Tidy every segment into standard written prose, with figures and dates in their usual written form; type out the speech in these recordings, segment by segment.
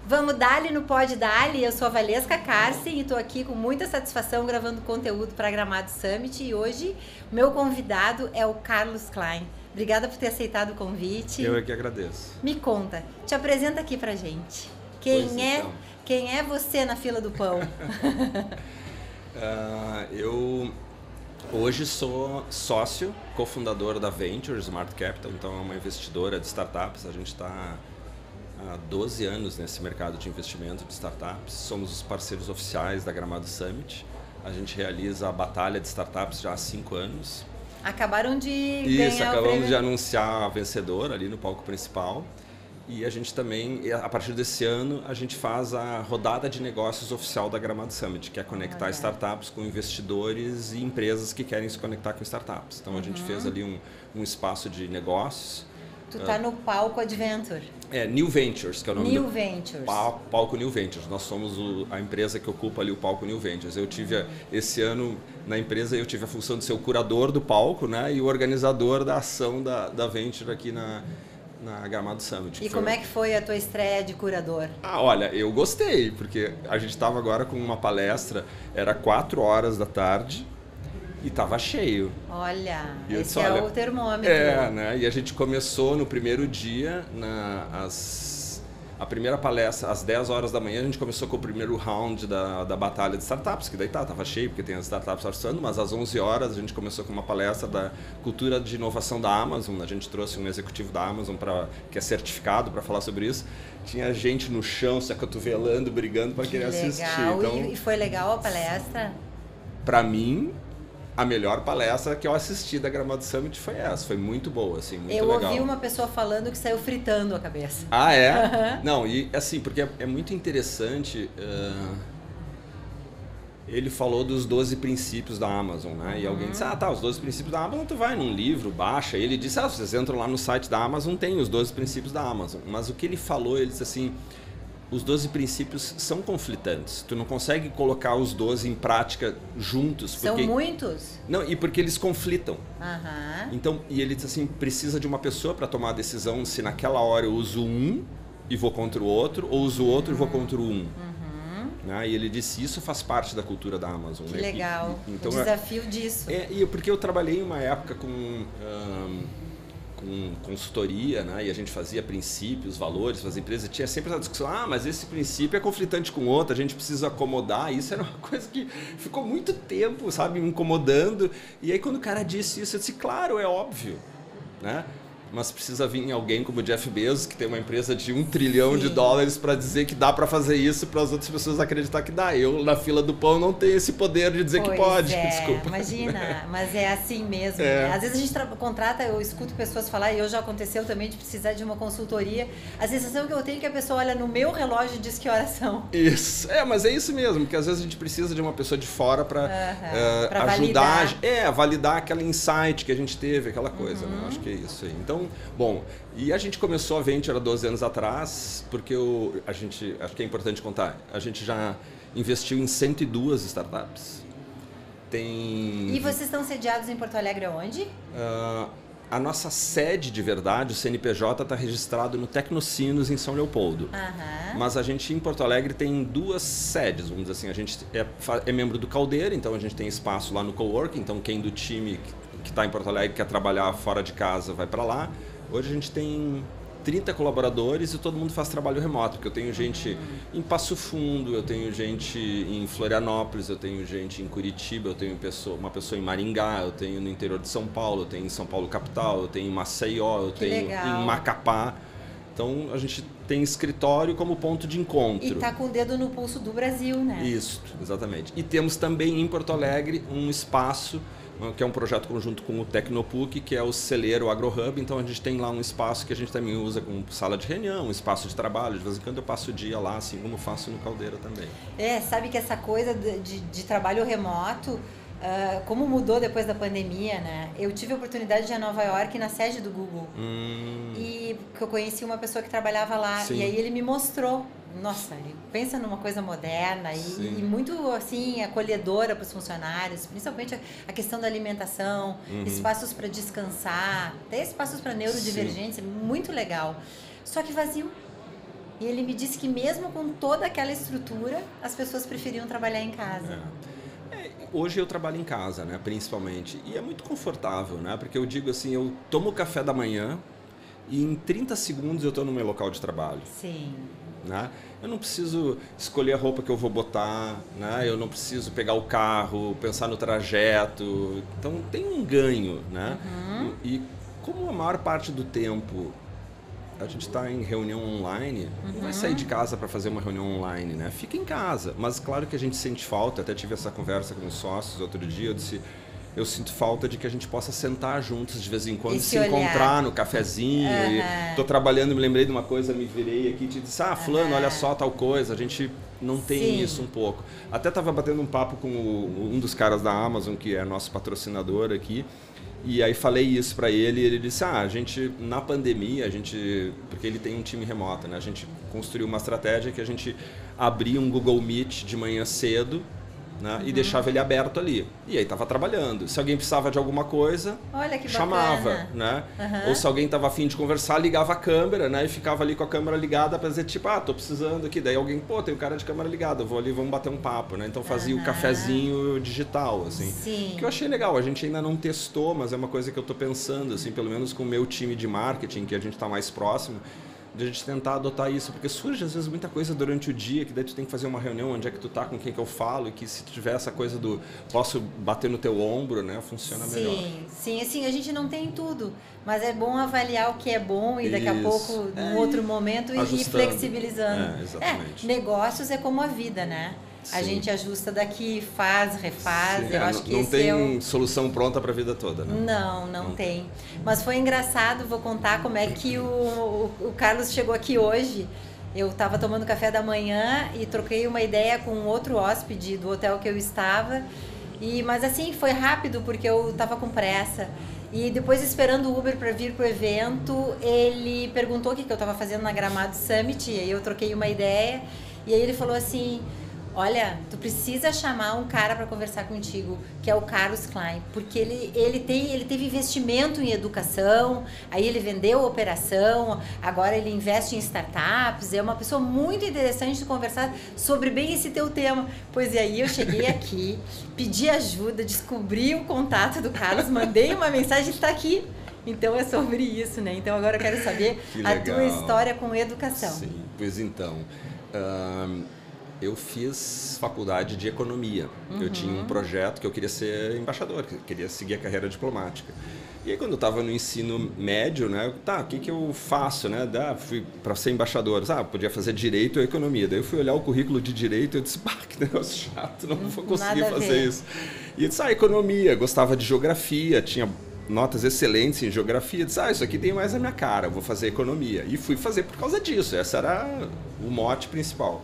Vamos dali no Pod Dali, eu sou a Valesca Carsten e estou aqui com muita satisfação gravando conteúdo para Gramado Summit e hoje meu convidado é o Carlos Klein. Obrigada por ter aceitado o convite. Eu é que agradeço. Me conta, te apresenta aqui pra gente. Quem é você na fila do pão? Eu hoje sou sócio, cofundador da Ventures Smart Capital, então é uma investidora de startups. A gente está há 12 anos nesse mercado de investimento de startups. Somos os parceiros oficiais da Gramado Summit. A gente realiza a batalha de startups já há 5 anos. Acabaram de Isso, ganhar acabamos de anunciar a vencedora ali no palco principal. E a gente também, a partir desse ano, a gente faz a rodada de negócios oficial da Gramado Summit, que é conectar startups com investidores e empresas que querem se conectar com startups. Então a gente fez ali um espaço de negócios. Tu tá no palco Adventure. New Ventures, que é o nome New Ventures. Palco New Ventures. Nós somos a empresa que ocupa ali o palco New Ventures. Eu tive, esse ano, na empresa, eu tive a função de ser o curador do palco, né, e o organizador da ação da Venture aqui na Gramado Summit. E como é que foi a tua estreia de curador? Olha, eu gostei, porque a gente estava agora com uma palestra, era 4 horas da tarde, e estava cheio. Olha, e esse é o termômetro. Né? E a gente começou no primeiro dia, a primeira palestra, às 10 horas da manhã, a gente começou com o primeiro round da batalha de startups, que daí estava cheio, porque tem as startups participando, mas às 11 horas a gente começou com uma palestra da cultura de inovação da Amazon. A gente trouxe um executivo da Amazon, que é certificado para falar sobre isso. Tinha gente no chão, se acotovelando, brigando para querer assistir. Então, e foi legal a palestra? Para mim, a melhor palestra que eu assisti da Gramado Summit foi essa. Foi muito boa, assim, muito legal. Eu ouvi uma pessoa falando que saiu fritando a cabeça. Ah, é? Não, e assim, porque é muito interessante. Ele falou dos 12 princípios da Amazon, né? E alguém disse, os 12 princípios da Amazon, tu vai num livro, baixa. Ele disse, vocês entram lá no site da Amazon, tem os 12 princípios da Amazon. Mas o que ele falou, ele disse assim, os 12 princípios são conflitantes. Tu não consegue colocar os 12 em prática juntos. São muitos? Não, e porque eles conflitam. Então, e ele diz assim, precisa de uma pessoa para tomar a decisão se naquela hora eu uso um e vou contra o outro, ou uso o outro e vou contra o um. E ele disse, isso faz parte da cultura da Amazon. Que legal, então, o desafio disso. Porque eu trabalhei em uma época com consultoria, né? E a gente fazia princípios, valores para as empresas, tinha sempre essa discussão, mas esse princípio é conflitante com outro, a gente precisa acomodar. Isso era uma coisa que ficou muito tempo, sabe, me incomodando. E aí quando o cara disse isso, eu disse, claro, é óbvio, né? Mas precisa vir alguém como o Jeff Bezos, que tem uma empresa de $1 trilhão para dizer que dá para fazer isso, para as outras pessoas acreditar que dá. Eu, na fila do pão, não tenho esse poder de dizer que pode. Desculpa. Imagina, mas é assim mesmo. Né? Às vezes a gente contrata, eu escuto pessoas falar, e eu já aconteceu também de precisar de uma consultoria. A sensação que eu tenho é que a pessoa olha no meu relógio e diz que horas são. Isso, mas é isso mesmo, porque às vezes a gente precisa de uma pessoa de fora para ajudar a validar aquele insight que a gente teve, aquela coisa. Né? Acho que é isso aí. Então, bom, e a gente começou a Venture há 12 anos atrás, porque acho que é importante contar, a gente já investiu em 102 startups. E vocês estão sediados em Porto Alegre onde? A nossa sede de verdade, o CNPJ, está registrado no Tecnocinos, em São Leopoldo. Mas a gente, em Porto Alegre, tem 2 sedes, vamos dizer assim. A gente é membro do Caldeira, então a gente tem espaço lá no Coworking, então quem do time que está em Porto Alegre quer trabalhar fora de casa vai para lá. Hoje a gente tem 30 colaboradores e todo mundo faz trabalho remoto, porque eu tenho gente em Passo Fundo, eu tenho gente em Florianópolis, eu tenho gente em Curitiba, eu tenho uma pessoa em Maringá, eu tenho no interior de São Paulo, eu tenho em São Paulo capital, eu tenho em Maceió, eu tenho em Macapá. Então a gente tem escritório como ponto de encontro. E está com o dedo no pulso do Brasil, né? Isso, exatamente. E temos também em Porto Alegre um espaço que é um projeto conjunto com o Tecnopuc, que é o celeiro AgroHub. Então a gente tem lá um espaço que a gente também usa como sala de reunião, um espaço de trabalho. De vez em quando eu passo o dia lá, assim como faço no Caldeira também. Sabe que essa coisa de trabalho remoto, como mudou depois da pandemia, né? Eu tive a oportunidade de ir a Nova York na sede do Google. E eu conheci uma pessoa que trabalhava lá. Sim. E aí ele me mostrou. Nossa, pensa numa coisa moderna e muito assim acolhedora para os funcionários, principalmente a questão da alimentação, espaços para descansar, até espaços para neurodivergência, muito legal. Só que vazio. E ele me disse que mesmo com toda aquela estrutura, as pessoas preferiam trabalhar em casa. Hoje eu trabalho em casa, né, principalmente. E é muito confortável, né? Porque eu digo assim, eu tomo café da manhã e em 30 segundos eu estou no meu local de trabalho. Sim. Né? Eu não preciso escolher a roupa que eu vou botar, né? Eu não preciso pegar o carro, pensar no trajeto. Então tem um ganho, né? E como a maior parte do tempo a gente está em reunião online, não vai sair de casa para fazer uma reunião online, né? Fica em casa. Mas claro que a gente sente falta, até tive essa conversa com os sócios outro dia, eu disse, eu sinto falta de que a gente possa sentar juntos de vez em quando, se encontrar no cafezinho. Estou trabalhando, me lembrei de uma coisa, me virei aqui e te disse, fulano, olha só tal coisa, a gente não tem isso um pouco. Até estava batendo um papo com um dos caras da Amazon, que é nosso patrocinador aqui, e aí falei isso para ele e ele disse, a gente, na pandemia, porque ele tem um time remoto, né? A gente construiu uma estratégia que a gente abria um Google Meet de manhã cedo, né? E deixava ele aberto ali. E aí estava trabalhando. Se alguém precisava de alguma coisa, chamava. Né? Ou se alguém estava afim de conversar, ligava a câmera, né? E ficava ali com a câmera ligada para dizer, tipo, tô precisando aqui. Daí alguém, tem um cara de câmera ligada, eu vou ali, vamos bater um papo. Né? Então fazia o cafezinho digital, assim. Sim. Que eu achei legal. A gente ainda não testou, mas é uma coisa que eu estou pensando, assim, pelo menos com o meu time de marketing, que a gente está mais próximo, de a gente tentar adotar isso, porque surge às vezes muita coisa durante o dia, que daí tu tem que fazer uma reunião, onde é que tu tá, com quem que eu falo, e que se tiver essa coisa do posso bater no teu ombro, né, funciona melhor. Sim, assim, a gente não tem tudo, mas é bom avaliar o que é bom e daqui a pouco, num outro momento, ir flexibilizando. Exatamente. Negócios é como a vida, né? A gente ajusta daqui, faz, refaz. Eu acho que não tem solução pronta para a vida toda, né? Não tem. Mas foi engraçado, vou contar como é que o Carlos chegou aqui hoje. Eu estava tomando café da manhã e troquei uma ideia com outro hóspede do hotel que eu estava. Mas assim, foi rápido porque eu estava com pressa. E depois, esperando o Uber para vir para o evento, ele perguntou o que eu estava fazendo na Gramado Summit. E aí eu troquei uma ideia. E aí ele falou assim, olha, tu precisa chamar um cara para conversar contigo, que é o Carlos Klein, porque ele teve investimento em educação, aí ele vendeu a operação, agora ele investe em startups, é uma pessoa muito interessante de conversar sobre bem esse teu tema. Pois e aí eu cheguei aqui, pedi ajuda, descobri o contato do Carlos, mandei uma mensagem, está aqui. Então é sobre isso, né? Então agora eu quero saber a tua história com educação. Sim, pois então... eu fiz faculdade de economia. Eu tinha um projeto que eu queria ser embaixador, que eu queria seguir a carreira diplomática. E aí, quando eu estava no ensino médio, né, o que eu faço, né? Fui para ser embaixador. Podia fazer direito ou economia. Daí eu fui olhar o currículo de direito e eu disse, que negócio chato, não vou conseguir fazer isso. E eu disse, economia, gostava de geografia, tinha notas excelentes em geografia. Eu disse, isso aqui tem mais a minha cara, eu vou fazer economia. E fui fazer por causa disso, esse era o mote principal.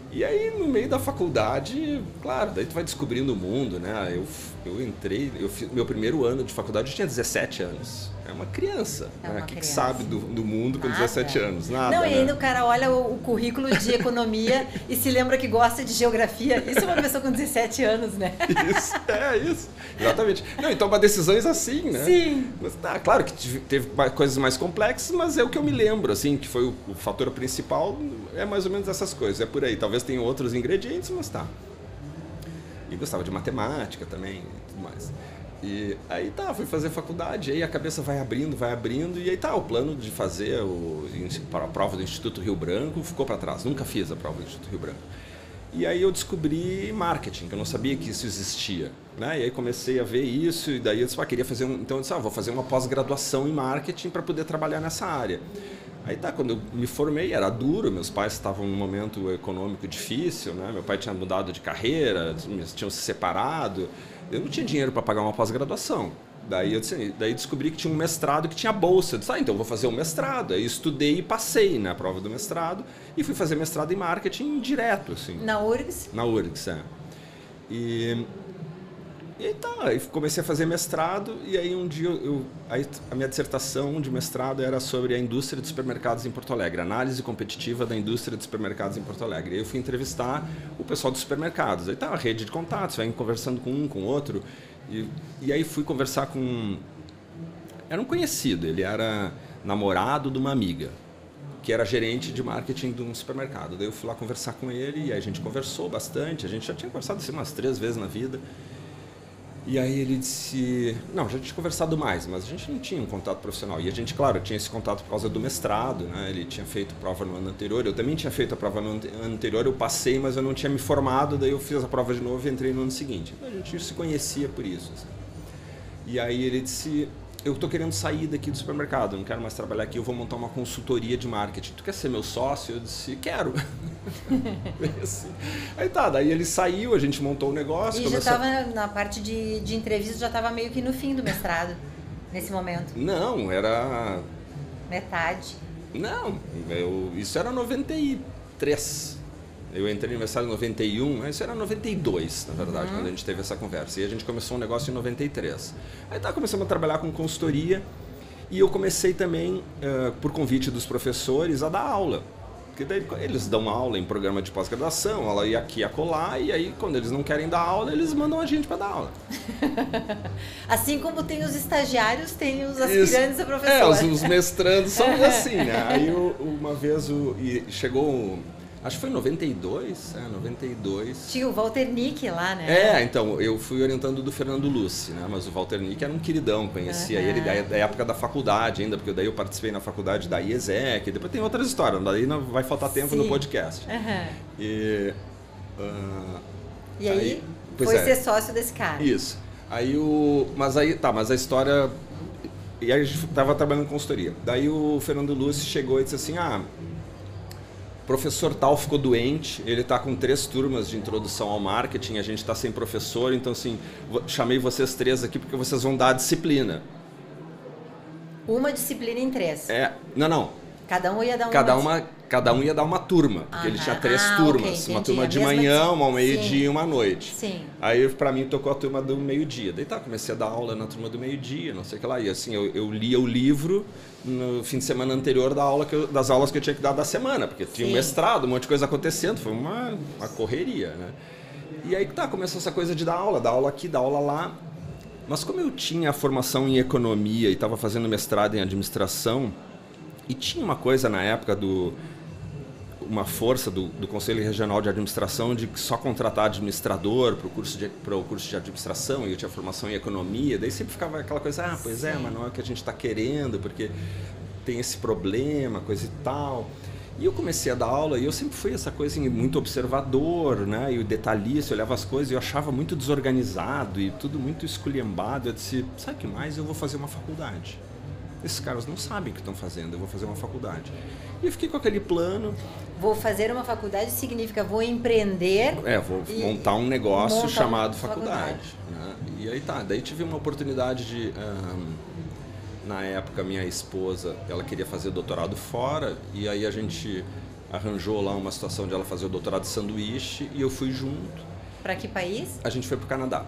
E aí, no meio da faculdade, claro, daí tu vai descobrindo o mundo, né? Eu entrei, meu primeiro ano de faculdade eu tinha 17 anos. É uma criança, né? O que sabe do mundo com 17 anos? Nada, não, e ainda o cara olha o currículo de economia e se lembra que gosta de geografia. Isso é uma pessoa com 17 anos, né? Isso. Exatamente. Não, então, toma decisões assim, né? Sim. Mas, claro que teve coisas mais complexas, mas é o que eu me lembro, assim, que foi o fator principal, é mais ou menos essas coisas. É por aí. Talvez tenha outros ingredientes, mas tá. E gostava de matemática também e tudo mais. E aí fui fazer faculdade, aí a cabeça vai abrindo, e aí o plano de fazer a prova do Instituto Rio Branco ficou para trás, nunca fiz a prova do Instituto Rio Branco. E aí eu descobri marketing, que eu não sabia que isso existia, né? E aí comecei a ver isso, e daí eu disse, queria fazer então eu disse, vou fazer uma pós-graduação em marketing para poder trabalhar nessa área. Aí quando eu me formei, era duro, meus pais estavam num momento econômico difícil, né? Meu pai tinha mudado de carreira, tinham se separado, eu não tinha dinheiro para pagar uma pós-graduação. Daí descobri que tinha um mestrado que tinha bolsa. Eu disse, então eu vou fazer um mestrado. Aí estudei e passei na prova do mestrado e fui fazer mestrado em marketing direto, assim. Na URGS? Na URGS, E aí comecei a fazer mestrado e aí um dia a minha dissertação de mestrado era sobre a indústria de supermercados em Porto Alegre, análise competitiva da indústria de supermercados em Porto Alegre. Aí eu fui entrevistar o pessoal dos supermercados. Aí a rede de contatos, vai conversando com um, com outro. E aí fui conversar com... Era um conhecido, ele era namorado de uma amiga, que era gerente de marketing de um supermercado. Daí eu fui lá conversar com ele e aí a gente conversou bastante. A gente já tinha conversado assim umas 3 vezes na vida. E aí ele disse... Não, já tinha conversado mais, mas a gente não tinha um contato profissional. E a gente, claro, tinha esse contato por causa do mestrado, né? Ele tinha feito prova no ano anterior. Eu também tinha feito a prova no ano anterior. Eu passei, mas eu não tinha me formado. Daí eu fiz a prova de novo e entrei no ano seguinte. Então a gente se conhecia por isso. Assim. E aí ele disse... Eu estou querendo sair daqui do supermercado, não quero mais trabalhar aqui, eu vou montar uma consultoria de marketing. Tu quer ser meu sócio? Eu disse, quero. Assim. Aí tá, daí ele saiu, a gente montou o negócio. E já estava na parte de entrevista, já estava meio que no fim do mestrado, nesse momento? Não, era... Metade? Não, isso era 93. Eu entrei no mestrado em 91, mas isso era 92, na verdade, quando a gente teve essa conversa. E a gente começou um negócio em 93. Aí começamos a trabalhar com consultoria e eu comecei também, por convite dos professores, a dar aula. Porque daí eles dão aula em programa de pós-graduação, aula aqui e acolá, e aí quando eles não querem dar aula, eles mandam a gente para dar aula. Assim como tem os estagiários, tem os aspirantes a professor. Os mestrandos são assim, né? Aí uma vez chegou... Acho que foi em 92, 92. Tinha o Walter Nick lá, né? Então, eu fui orientando do Fernando Lucci, né? Mas o Walter Nick era um queridão, conhecia ele da época da faculdade ainda, porque daí eu participei na faculdade da IESEC, depois tem outras histórias, daí não vai faltar tempo no podcast. E aí foi ser sócio desse cara. Isso. Mas a história... E aí a gente tava trabalhando em consultoria. Daí o Fernando Lucci chegou e disse assim, professor tal ficou doente, ele está com 3 turmas de introdução ao marketing, a gente está sem professor, então assim, chamei vocês 3 aqui porque vocês vão dar a disciplina. Uma disciplina em 3? Não. Cada um ia dar Cada um ia dar uma turma, porque ele tinha 3 turmas, okay, uma turma de manhã, uma ao meio-dia e uma à noite. Sim. Aí para mim tocou a turma do meio-dia. Daí comecei a dar aula na turma do meio-dia, não sei o que lá. E assim, eu lia o livro no fim de semana anterior das aulas que eu tinha que dar da semana, porque tinha um mestrado, um monte de coisa acontecendo, foi uma correria, né? E aí começou essa coisa de dar aula aqui, dar aula lá. Mas como eu tinha a formação em economia e estava fazendo mestrado em administração, e tinha uma coisa na época uma força do Conselho Regional de Administração de só contratar administrador para o curso de administração, e eu tinha formação em economia, daí sempre ficava aquela coisa, mas não é o que a gente está querendo, porque tem esse problema, coisa e tal. E eu comecei a dar aula e eu sempre fui essa coisa muito observador, né? E o detalhista, eu olhava as coisas e eu achava muito desorganizado e tudo muito esculhambado. Eu disse, sabe o que mais? Eu vou fazer uma faculdade. Esses caras não sabem o que estão fazendo, eu vou fazer uma faculdade. E eu fiquei com aquele plano. Vou fazer uma faculdade significa vou empreender. Vou montar um negócio chamado faculdade. Né? E aí daí tive uma oportunidade de... na época, minha esposa, ela queria fazer doutorado fora, e aí a gente arranjou lá uma situação de ela fazer o doutorado de sanduíche, e eu fui junto. Para que país? A gente foi para o Canadá.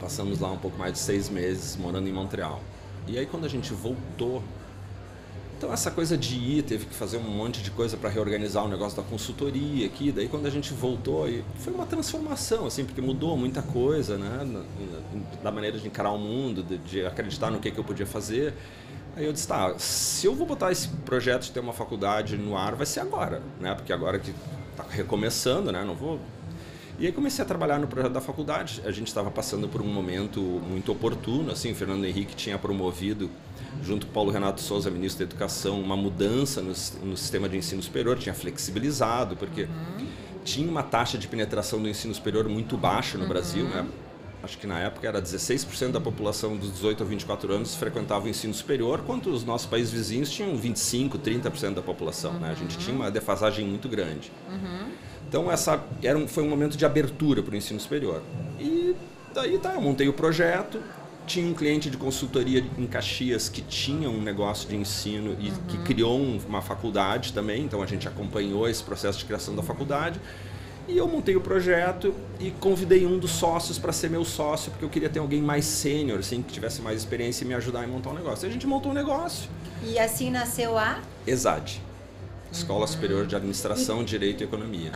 Passamos lá um pouco mais de 6 meses, morando em Montreal. E aí quando a gente voltou, então essa coisa de ir, teve que fazer um monte de coisa para reorganizar o negócio da consultoria aqui, daí quando a gente voltou, foi uma transformação, assim, porque mudou muita coisa, né, da maneira de encarar o mundo, de acreditar no que eu podia fazer. Aí eu disse, se eu vou botar esse projeto de ter uma faculdade no ar, vai ser agora, né, porque agora que está recomeçando, né, não vou... E aí comecei a trabalhar no projeto da faculdade. A gente estava passando por um momento muito oportuno, assim, o Fernando Henrique tinha promovido, junto com o Paulo Renato Souza, ministro da Educação, uma mudança no sistema de ensino superior, tinha flexibilizado, porque tinha uma taxa de penetração do ensino superior muito baixa no Brasil, né? Acho que na época era 16% da população dos 18 a 24 anos frequentava o ensino superior, enquanto os nossos países vizinhos tinham 25%, 30% da população, né? A gente tinha uma defasagem muito grande. Então foi um momento de abertura para o ensino superior. E daí eu montei o projeto, tinha um cliente de consultoria em Caxias que tinha um negócio de ensino e que criou uma faculdade também, então a gente acompanhou esse processo de criação da faculdade. E eu montei o projeto e convidei um dos sócios para ser meu sócio, porque eu queria ter alguém mais sênior, assim, que tivesse mais experiência e me ajudar a montar um negócio. E a gente montou um negócio. E assim nasceu a? ESAD. Escola Superior de Administração, Direito e Economia.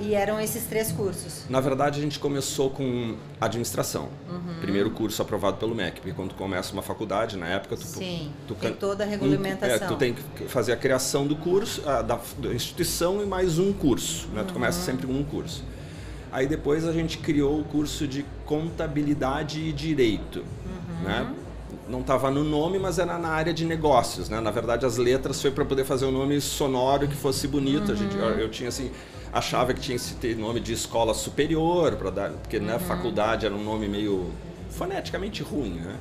E eram esses 3 cursos? Na verdade, a gente começou com administração. Primeiro curso aprovado pelo MEC, porque quando tu começa uma faculdade, na época, tu tem toda a regulamentação. Tu tem que fazer a criação do curso, da instituição e mais um curso. Né? Tu começa sempre com um curso. Aí depois a gente criou o curso de Contabilidade e Direito. Né? Não estava no nome, mas era na área de negócios, né? Na verdade, as letras foi para poder fazer um nome sonoro que fosse bonito. Eu tinha assim, achava que tinha que ter nome de escola superior, porque né, faculdade era um nome meio foneticamente ruim, né?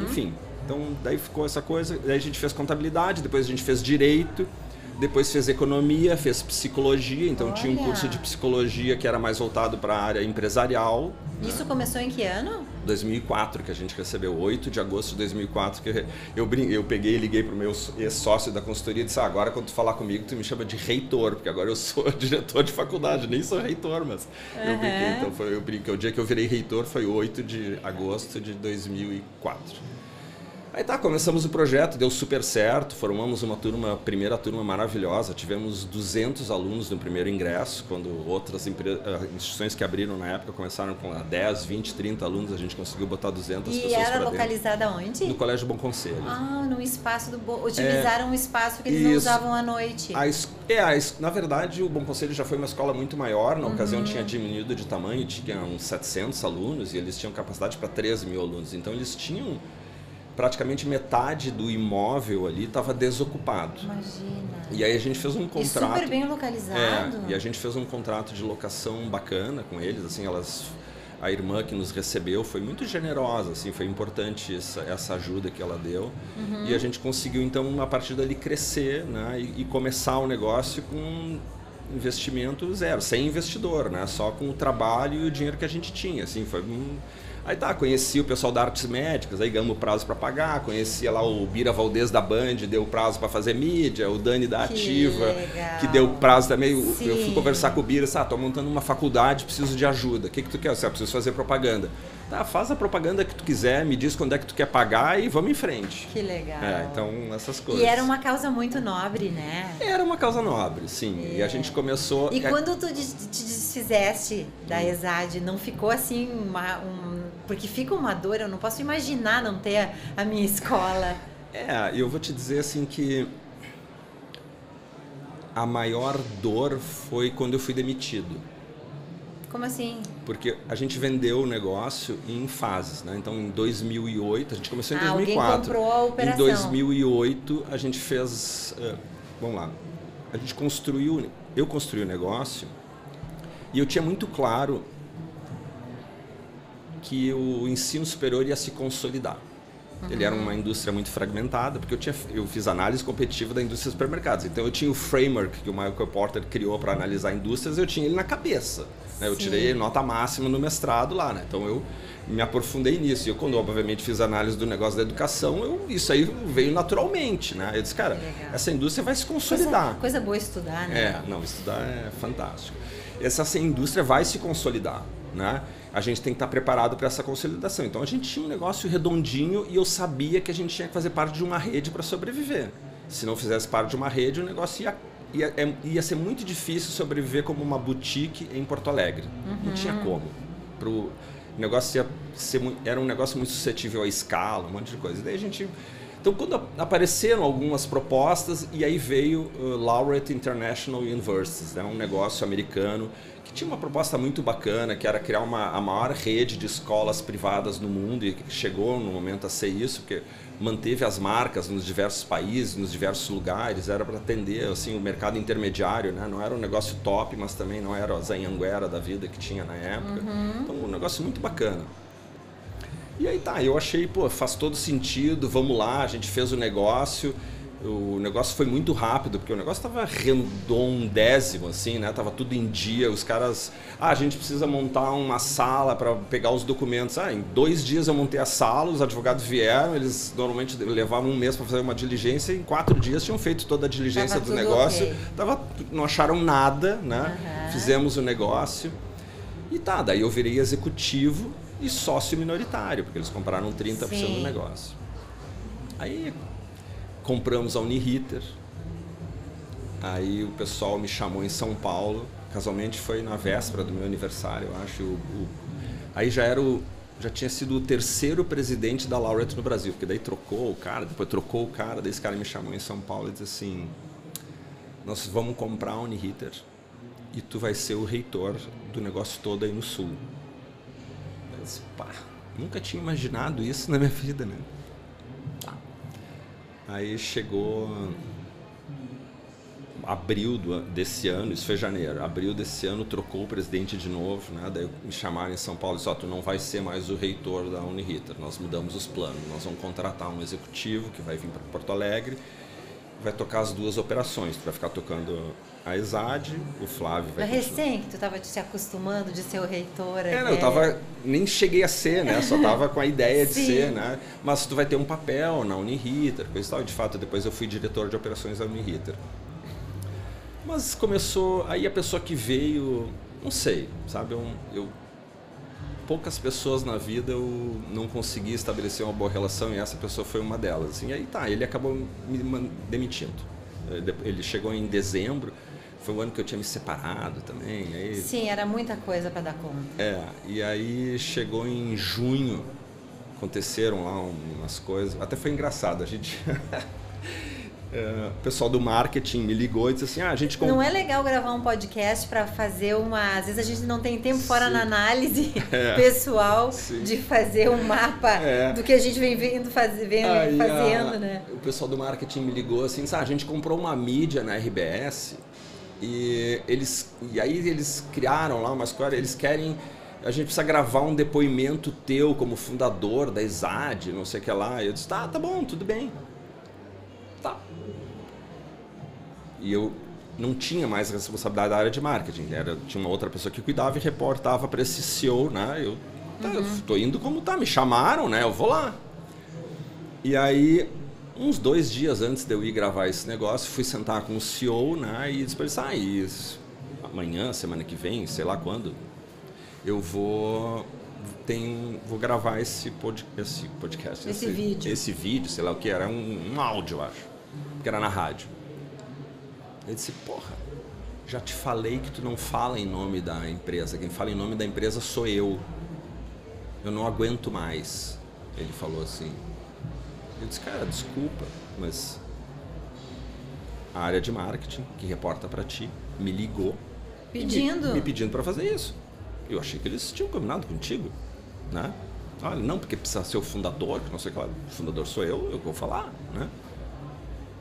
Enfim, então daí ficou essa coisa. Daí a gente fez contabilidade, depois a gente fez direito, depois fez economia, fez psicologia. Então tinha um curso de psicologia que era mais voltado para a área empresarial. Isso começou em que ano? 2004, que a gente recebeu, 8 de agosto de 2004, que eu peguei e liguei para o meu ex-sócio da consultoria e disse, agora quando tu falar comigo, tu me chama de reitor, porque agora eu sou diretor de faculdade, nem sou reitor, mas eu brinquei. Então eu brinquei, o dia que eu virei reitor foi 8 de agosto de 2004. Aí começamos o projeto, deu super certo, formamos uma primeira turma maravilhosa, tivemos 200 alunos no primeiro ingresso, quando outras instituições que abriram na época começaram com 10, 20, 30 alunos, a gente conseguiu botar 200 pessoas para dentro. E era localizada onde? No Colégio Bom Conselho. No espaço utilizaram um espaço que eles não usavam à noite. Na verdade, o Bom Conselho já foi uma escola muito maior, na ocasião tinha diminuído de tamanho, tinha uns 700 alunos e eles tinham capacidade para 13 mil alunos, então eles tinham... Praticamente metade do imóvel ali estava desocupado. Imagina. E aí a gente fez um contrato... E super bem localizado. E a gente fez um contrato de locação bacana com eles. Assim, a irmã que nos recebeu foi muito generosa, assim, foi importante essa ajuda que ela deu. E a gente conseguiu, então, a partir dali crescer, né, e começar o negócio com investimento zero, sem investidor, né, só com o trabalho e o dinheiro que a gente tinha. Assim, foi Aí conheci o pessoal da Artes Médicas, aí ganhamos prazo para pagar, conhecia lá o Bira Valdez da Band, deu prazo para fazer mídia, o Dani da Ativa, que deu prazo também. Eu fui conversar com o Bira, tô montando uma faculdade, preciso de ajuda, o que tu quer? Eu preciso fazer propaganda. Faz a propaganda que tu quiser, me diz quando é que tu quer pagar e vamos em frente. Que legal. Então, essas coisas. E era uma causa muito nobre, né? Era uma causa nobre, sim. E a gente começou... E quando tu te desfizeste da ESAD, não ficou assim porque fica uma dor, eu não posso imaginar não ter a minha escola. Eu vou te dizer assim que a maior dor foi quando eu fui demitido. Como assim? Porque a gente vendeu o negócio em fases, né? Então, em 2008, a gente começou em 2004. Alguém comprou a operação. Em 2008, a gente fez... vamos lá. A gente eu construí o negócio e eu tinha muito claro que o ensino superior ia se consolidar. Ele era uma indústria muito fragmentada, porque eu fiz análise competitiva da indústria de supermercados. Então, eu tinha o framework que o Michael Porter criou para analisar indústrias, eu tinha ele na cabeça. Né? Eu tirei nota máxima no mestrado lá, né? Então, eu me aprofundei nisso. E eu, quando, obviamente, fiz análise do negócio da educação, isso aí veio naturalmente, né? Eu disse, cara, essa indústria vai se consolidar. Coisa boa estudar, né? Estudar é fantástico. Essa indústria vai se consolidar, né? A gente tem que estar preparado para essa consolidação. Então, a gente tinha um negócio redondinho e eu sabia que a gente tinha que fazer parte de uma rede para sobreviver. Se não fizesse parte de uma rede, o negócio ia ser muito difícil sobreviver como uma boutique em Porto Alegre. Não tinha como. O negócio era um negócio muito suscetível à escala, um monte de coisa. Daí então, quando apareceram algumas propostas, e aí veio o Laureate International Universities, né? Um negócio americano que tinha uma proposta muito bacana, que era criar a maior rede de escolas privadas no mundo, e chegou no momento a ser isso, porque manteve as marcas nos diversos países, nos diversos lugares, era para atender assim, o mercado intermediário, né? Não era um negócio top, mas também não era a Zanhanguera da vida que tinha na época. Então, um negócio muito bacana. E aí eu achei, faz todo sentido, vamos lá, a gente fez o negócio foi muito rápido, porque o negócio estava redondésimo, assim, né? Tava tudo em dia, os caras, a gente precisa montar uma sala para pegar os documentos. Em 2 dias eu montei a sala, os advogados vieram, eles normalmente levavam 1 mês para fazer uma diligência, e em 4 dias tinham feito toda a diligência do negócio. Okay. Não acharam nada, né? Fizemos o negócio, e daí eu virei executivo e sócio minoritário, porque eles compraram 30% do negócio. Aí compramos a Uniriter, Aí o pessoal me chamou em São Paulo, casualmente foi na véspera do meu aniversário, eu acho. Aí já tinha sido o terceiro presidente da Laureate no Brasil, porque daí trocou o cara, depois trocou o cara, daí esse cara me chamou em São Paulo e disse assim, nós vamos comprar a Uniriter e tu vai ser o reitor do negócio todo aí no Sul. Eu disse, pá, nunca tinha imaginado isso na minha vida, né? Aí chegou abril desse ano, isso foi janeiro, abril desse ano trocou o presidente de novo, né? Daí me chamaram em São Paulo e disseram, tu não vai ser mais o reitor da Uniriter, nós mudamos os planos, nós vamos contratar um executivo que vai vir para Porto Alegre, vai tocar as duas operações, tu vai ficar tocando a ESAD, o Flávio vai recém que tu estava se acostumando de ser o reitor. Não, eu nem cheguei a ser, né? Só tava com a ideia de ser, né? Mas tu vai ter um papel na Uniriter, coisa e tal. De fato, depois eu fui diretor de operações da Uniriter. Mas começou, aí a pessoa que veio, não sei, sabe? Poucas pessoas na vida eu não consegui estabelecer uma boa relação e essa pessoa foi uma delas. Assim, e aí tá, ele acabou me demitindo. Ele chegou em dezembro, foi um ano que eu tinha me separado também. Aí, sim, era muita coisa para dar conta. E aí chegou em junho, aconteceram lá umas coisas, até foi engraçado, a gente... o pessoal do marketing me ligou e disse assim, a gente... Não é legal gravar um podcast para fazer uma... Às vezes a gente não tem tempo fora na análise pessoal de fazer um mapa do que a gente vem fazendo, né? O pessoal do marketing me ligou assim, a gente comprou uma mídia na RBS e aí eles criaram lá umas coisas, eles querem... A gente precisa gravar um depoimento teu como fundador da ESAD, não sei o que lá. E eu disse, tá bom, tudo bem. Tá. E eu não tinha mais responsabilidade da área de marketing. Tinha uma outra pessoa que cuidava e reportava para esse CEO, né? Eu tô indo como tá, me chamaram, né? Eu vou lá. E aí, uns 2 dias antes de eu ir gravar esse negócio, fui sentar com o CEO, né? E disse para ele, amanhã, semana que vem, sei lá quando, eu vou gravar esse podcast. Esse vídeo, sei lá o que, era um áudio, eu acho. Porque era na rádio. Ele disse, porra, já te falei que tu não fala em nome da empresa. Quem fala em nome da empresa sou eu. Eu não aguento mais. Ele falou assim. Eu disse, cara, desculpa, mas a área de marketing, que reporta pra ti, me ligou. Me pedindo pra fazer isso. Eu achei que eles tinham combinado contigo, né? Olha, não, porque precisa ser o fundador, que não sei o que lá. O fundador sou eu vou falar, né?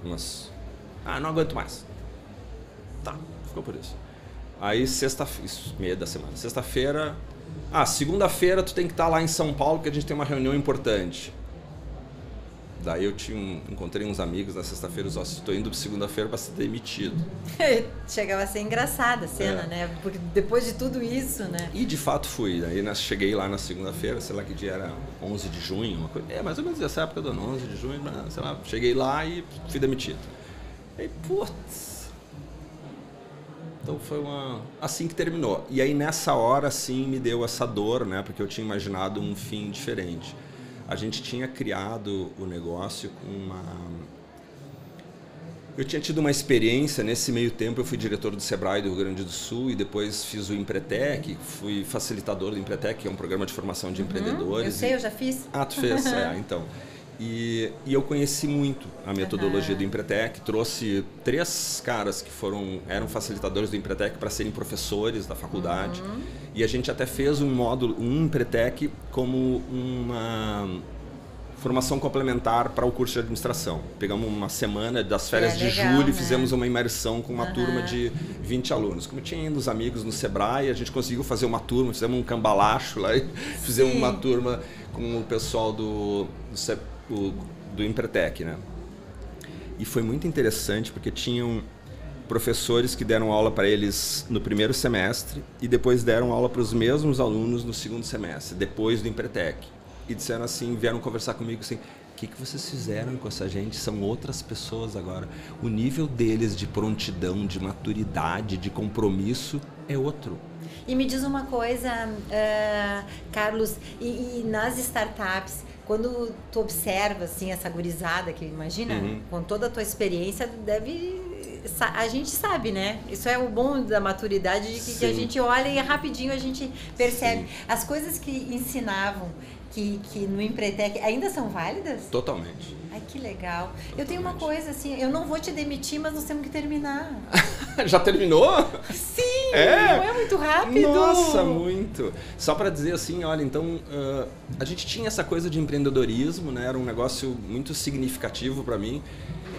Mas, não aguento mais. Tá, ficou por isso. Aí, meia da semana. Sexta-feira, segunda-feira tu tem que estar lá em São Paulo, porque a gente tem uma reunião importante. Daí eu encontrei uns amigos na sexta-feira, estou indo segunda-feira para ser demitido. Chegava a ser engraçada a cena, né? Porque depois de tudo isso, né? E de fato fui. Daí cheguei lá na segunda-feira, sei lá que dia era, 11 de junho, uma coisa. Mais ou menos essa época do ano, 11 de junho, sei lá. Cheguei lá e fui demitido. Aí, putz. Então foi assim que terminou. E aí nessa hora, sim, me deu essa dor, né? Porque eu tinha imaginado um fim diferente. A gente tinha criado o negócio com Eu tinha tido uma experiência, nesse meio tempo eu fui diretor do Sebrae do Rio Grande do Sul e depois fiz o Empretec, fui facilitador do Empretec, que é um programa de formação de empreendedores. Eu sei, eu já fiz. Tu fez? Então. E eu conheci muito a metodologia do Empretec, trouxe 3 caras que eram facilitadores do Empretec para serem professores da faculdade. E a gente até fez um Empretec como uma formação complementar para o curso de administração. Pegamos uma semana das férias de julho e fizemos uma imersão com uma turma de 20 alunos. Como tinha uns amigos no Sebrae, a gente conseguiu fazer uma turma, fizemos um cambalacho lá e fizemos uma turma com o pessoal do Empretec, né? E foi muito interessante porque tinham professores que deram aula para eles no primeiro semestre e depois deram aula para os mesmos alunos no segundo semestre, depois do Empretec. E disseram assim, vieram conversar comigo assim, o que vocês fizeram com essa gente? São outras pessoas agora. O nível deles de prontidão, de maturidade, de compromisso é outro. E me diz uma coisa, Carlos, e nas startups, quando tu observa assim, essa gurizada que imagina, com toda a tua experiência, deve a gente sabe, né? Isso é o bom da maturidade, de que a gente olha e rapidinho a gente percebe. Sim. As coisas que ensinavam que no Empretec ainda são válidas? Totalmente. Ai, que legal. Totalmente. Eu tenho uma coisa assim, eu não vou te demitir, mas nós temos que terminar. Já terminou? Sim, não é muito rápido. Nossa, muito. Só para dizer assim, olha, então, a gente tinha essa coisa de empreendedorismo, né? Era um negócio muito significativo para mim.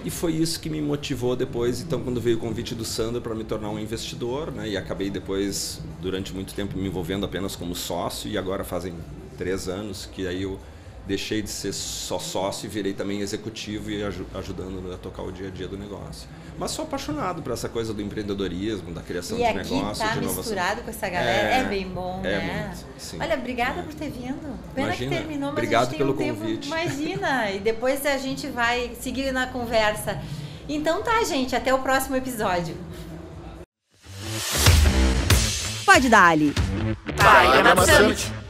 E foi isso que me motivou depois, então, quando veio o convite do Sandro para me tornar um investidor, né? E acabei depois, durante muito tempo, me envolvendo apenas como sócio, e agora fazem 3 anos que aí eu deixei de ser só sócio e virei também executivo e ajudando a tocar o dia a dia do negócio. Mas sou apaixonado por essa coisa do empreendedorismo, da criação de negócio, de inovação. E aqui misturado com essa galera, é bem bom, né? Muito, sim. Olha, obrigada por ter vindo. Pena Imagina, que terminou, mas obrigado a gente tem pelo tempo. convite. Imagina, e depois a gente vai seguir na conversa. Então tá, gente, até o próximo episódio. Pode dar ali. Vai, Summit.